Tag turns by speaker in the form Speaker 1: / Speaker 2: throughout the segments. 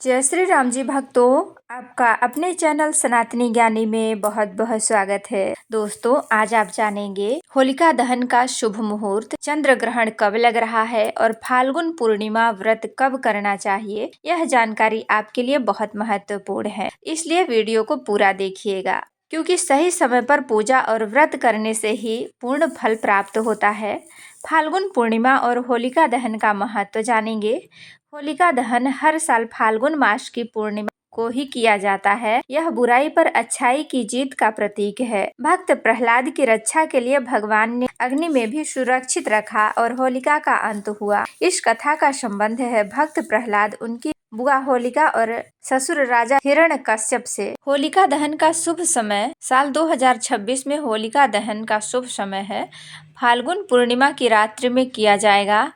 Speaker 1: जय श्री राम जी भक्तों, आपका अपने चैनल सनातनी ज्ञानी में बहुत बहुत स्वागत है। दोस्तों, आज आप जानेंगे होलिका दहन का शुभ मुहूर्त, चंद्र ग्रहण कब लग रहा है और फाल्गुन पूर्णिमा व्रत कब करना चाहिए। यह जानकारी आपके लिए बहुत महत्वपूर्ण है, इसलिए वीडियो को पूरा देखिएगा, क्योंकि सही समय पर पूजा और व्रत करने से ही पूर्ण फल प्राप्त होता है। फाल्गुन पूर्णिमा और होलिका दहन का महत्व जानेंगे। होलिका दहन हर साल फाल्गुन मास की पूर्णिमा को ही किया जाता है। यह बुराई पर अच्छाई की जीत का प्रतीक है। भक्त प्रहलाद की रक्षा के लिए भगवान ने अग्नि में भी सुरक्षित रखा और होलिका का अंत हुआ। इस कथा का संबंध है भक्त प्रहलाद, उनकी बुआ होलिका और ससुर राजा हिरण्यकश्यप से। होलिका दहन का शुभ समय साल 2026 में होलिका दहन का शुभ समय है। फाल्गुन पूर्णिमा की रात्रि में किया जाएगा।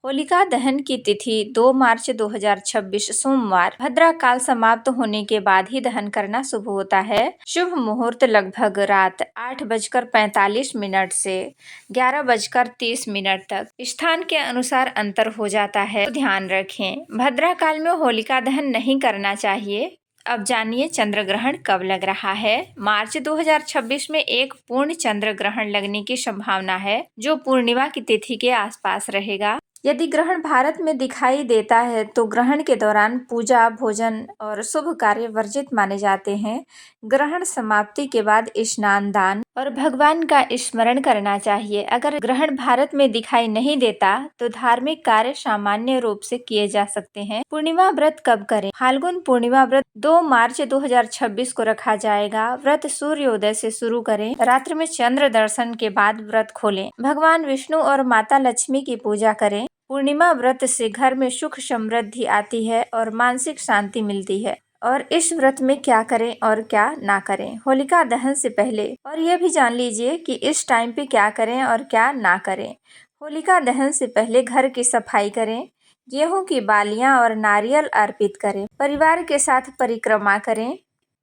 Speaker 1: होलिका दहन की तिथि 2 मार्च 2026 सोमवार। भद्रा काल समाप्त होने के बाद ही दहन करना शुभ होता है। शुभ मुहूर्त लगभग रात 8:45 से 11:30 तक। स्थान के अनुसार अंतर हो जाता है, तो ध्यान रखें। भद्रा काल में होलिका दहन नहीं करना चाहिए। अब जानिए चंद्र ग्रहण कब लग रहा है। मार्च 2026 में एक पूर्ण चंद्र ग्रहण लगने की संभावना है, जो पूर्णिमा की तिथि के आसपास रहेगा। यदि ग्रहण भारत में दिखाई देता है तो ग्रहण के दौरान पूजा, भोजन और शुभ कार्य वर्जित माने जाते हैं। ग्रहण समाप्ति के बाद स्नान, दान और भगवान का स्मरण करना चाहिए। अगर ग्रहण भारत में दिखाई नहीं देता तो धार्मिक कार्य सामान्य रूप से किए जा सकते हैं। पूर्णिमा व्रत कब करें। फाल्गुन पूर्णिमा व्रत 2 मार्च 2026 को रखा जाएगा। व्रत सूर्योदय से शुरू करें। रात्रि में चंद्र दर्शन के बाद व्रत खोलें। भगवान विष्णु और माता लक्ष्मी की पूजा करें। पूर्णिमा व्रत से घर में सुख समृद्धि आती है और मानसिक शांति मिलती है। और इस व्रत में क्या करें और क्या ना करें। होलिका दहन से पहले और यह भी जान लीजिए कि इस टाइम पे क्या करें और क्या ना करें। होलिका दहन से पहले घर की सफाई करें, गेहूं की बालियां और नारियल अर्पित करें, परिवार के साथ परिक्रमा करें।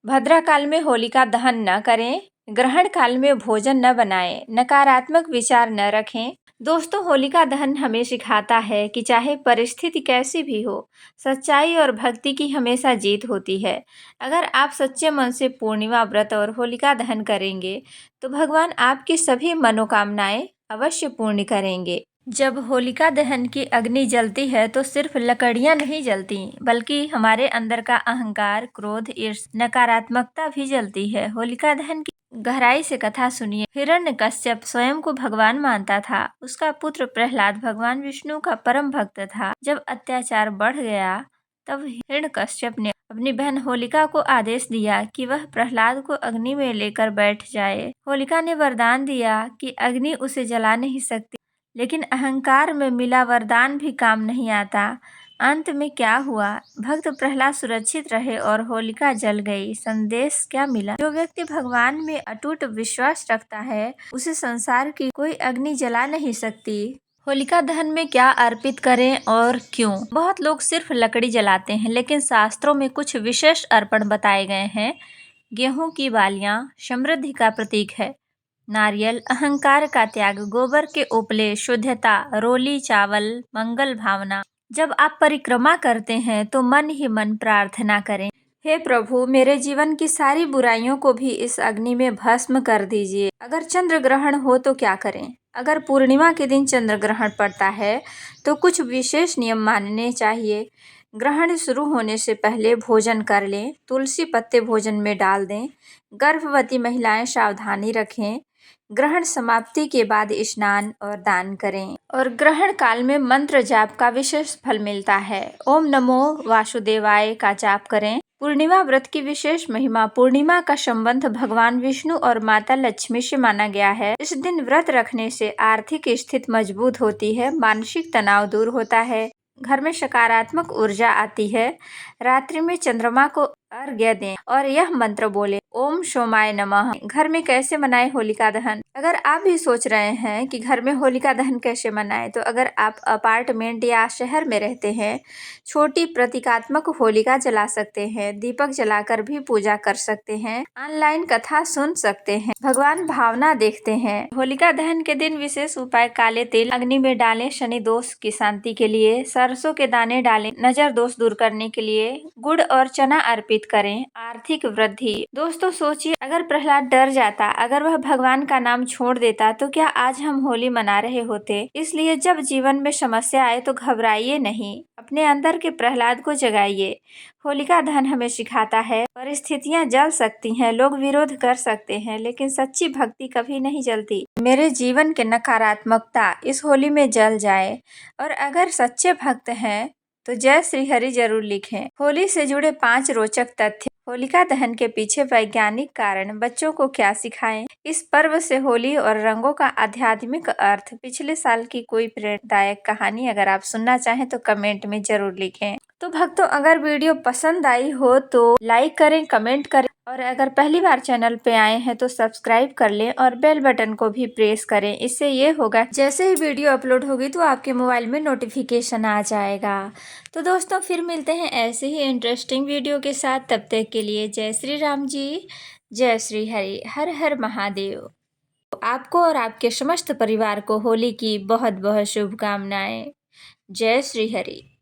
Speaker 1: भद्रा काल में होलिका दहन न करें। ग्रहण काल में भोजन न बनाएं, नकारात्मक विचार न रखें। दोस्तों, होलिका दहन हमें सिखाता है कि चाहे परिस्थिति कैसी भी हो, सच्चाई और भक्ति की हमेशा जीत होती है। अगर आप सच्चे मन से पूर्णिमा व्रत और होलिका दहन करेंगे तो भगवान आपकी सभी मनोकामनाएं अवश्य पूर्ण करेंगे। जब होलिका दहन की अग्नि जलती है तो सिर्फ लकड़ियां नहीं जलती, बल्कि हमारे अंदर का अहंकार, क्रोध, ईर्ष्या, नकारात्मकता भी जलती है। होलिका दहन की गहराई से कथा सुनिए। हिरण्यकश्यप स्वयं को भगवान मानता था। उसका पुत्र प्रहलाद भगवान विष्णु का परम भक्त था। जब अत्याचार बढ़ गया तब हिरण्यकश्यप ने अपनी बहन होलिका को आदेश दिया कि वह प्रहलाद को अग्नि में लेकर बैठ जाए। होलिका ने वरदान दिया कि अग्नि उसे जला नहीं सकती, लेकिन अहंकार में मिला वरदान भी काम नहीं आता। अंत में क्या हुआ? भक्त प्रहलाद सुरक्षित रहे और होलिका जल गई। संदेश क्या मिला? जो व्यक्ति भगवान में अटूट विश्वास रखता है, उसे संसार की कोई अग्नि जला नहीं सकती। होलिका दहन में क्या अर्पित करें और क्यों? बहुत लोग सिर्फ लकड़ी जलाते हैं, लेकिन शास्त्रों में कुछ विशेष अर्पण बताए गए हैं। गेहूं की बालियां समृद्धि का प्रतीक है। नारियल अहंकार का त्याग, गोबर के उपले शुद्धता, रोली चावल मंगल भावना। जब आप परिक्रमा करते हैं तो मन ही मन प्रार्थना करें, हे प्रभु, मेरे जीवन की सारी बुराइयों को भी इस अग्नि में भस्म कर दीजिए। अगर चंद्र ग्रहण हो तो क्या करें? अगर पूर्णिमा के दिन चंद्र ग्रहण पड़ता है तो कुछ विशेष नियम मानने चाहिए। ग्रहण शुरू होने से पहले भोजन कर लें, तुलसी पत्ते भोजन में डाल दें। गर्भवती महिलाएं सावधानी रखें। ग्रहण समाप्ति के बाद स्नान और दान करें। और ग्रहण काल में मंत्र जाप का विशेष फल मिलता है। ओम नमो वासुदेवाय का जाप करें। पूर्णिमा व्रत की विशेष महिमा। पूर्णिमा का संबंध भगवान विष्णु और माता लक्ष्मी से माना गया है। इस दिन व्रत रखने से आर्थिक स्थिति मजबूत होती है, मानसिक तनाव दूर होता है, घर में सकारात्मक ऊर्जा आती है। रात्रि में चंद्रमा को अर्घ्य दें और यह मंत्र बोले, ओम सोमाय नमः। घर में कैसे मनाएं होलिका दहन? अगर आप भी सोच रहे हैं कि घर में होलिका दहन कैसे मनाएं, तो अगर आप अपार्टमेंट या शहर में रहते हैं, छोटी प्रतीकात्मक होलिका जला सकते हैं, दीपक जलाकर भी पूजा कर सकते हैं, ऑनलाइन कथा सुन सकते हैं, भगवान भावना देखते हैं। होलिका दहन के दिन विशेष उपाय: काले तिल अग्नि में डालें शनि दोष की शांति के लिए, सरसों के दाने डालें नजर दोष दूर करने के लिए, गुड़ और चना अर्पित करें, आर्थिक वृद्धि। दोस्तों सोचिए, अगर प्रहलाद डर जाता, अगर वह भगवान का नाम छोड़ देता, तो क्या आज हम होली मना रहे होते? इसलिए जब जीवन में समस्या आए तो घबराइए नहीं, अपने अंदर के प्रहलाद को जगाइए। होलिका दहन हमें सिखाता है परिस्थितियां जल सकती हैं, लोग विरोध कर सकते हैं, लेकिन सच्ची भक्ति कभी नहीं जलती। मेरे जीवन के नकारात्मकता इस होली में जल जाए। और अगर सच्चे भक्त हैं तो जय श्री हरि जरूर लिखें। होली से जुड़े 5 रोचक तथ्य। होलिका दहन के पीछे वैज्ञानिक कारण, बच्चों को क्या सिखाएं, इस पर्व से होली और रंगों का आध्यात्मिक अर्थ, पिछले साल की कोई प्रेरणादायक कहानी अगर आप सुनना चाहें तो कमेंट में जरूर लिखें। तो भक्तों, अगर वीडियो पसंद आई हो तो लाइक करें, कमेंट करें, और अगर पहली बार चैनल पे आए हैं तो सब्सक्राइब कर लें और बेल बटन को भी प्रेस करें। इससे ये होगा, जैसे ही वीडियो अपलोड होगी तो आपके मोबाइल में नोटिफिकेशन आ जाएगा। तो दोस्तों, फिर मिलते हैं ऐसे ही इंटरेस्टिंग वीडियो के साथ। तब तक के लिए जय श्री राम जी, जय श्री हरि, हर हर महादेव। आपको और आपके समस्त परिवार को होली की बहुत बहुत शुभकामनाएं। जय श्री हरि।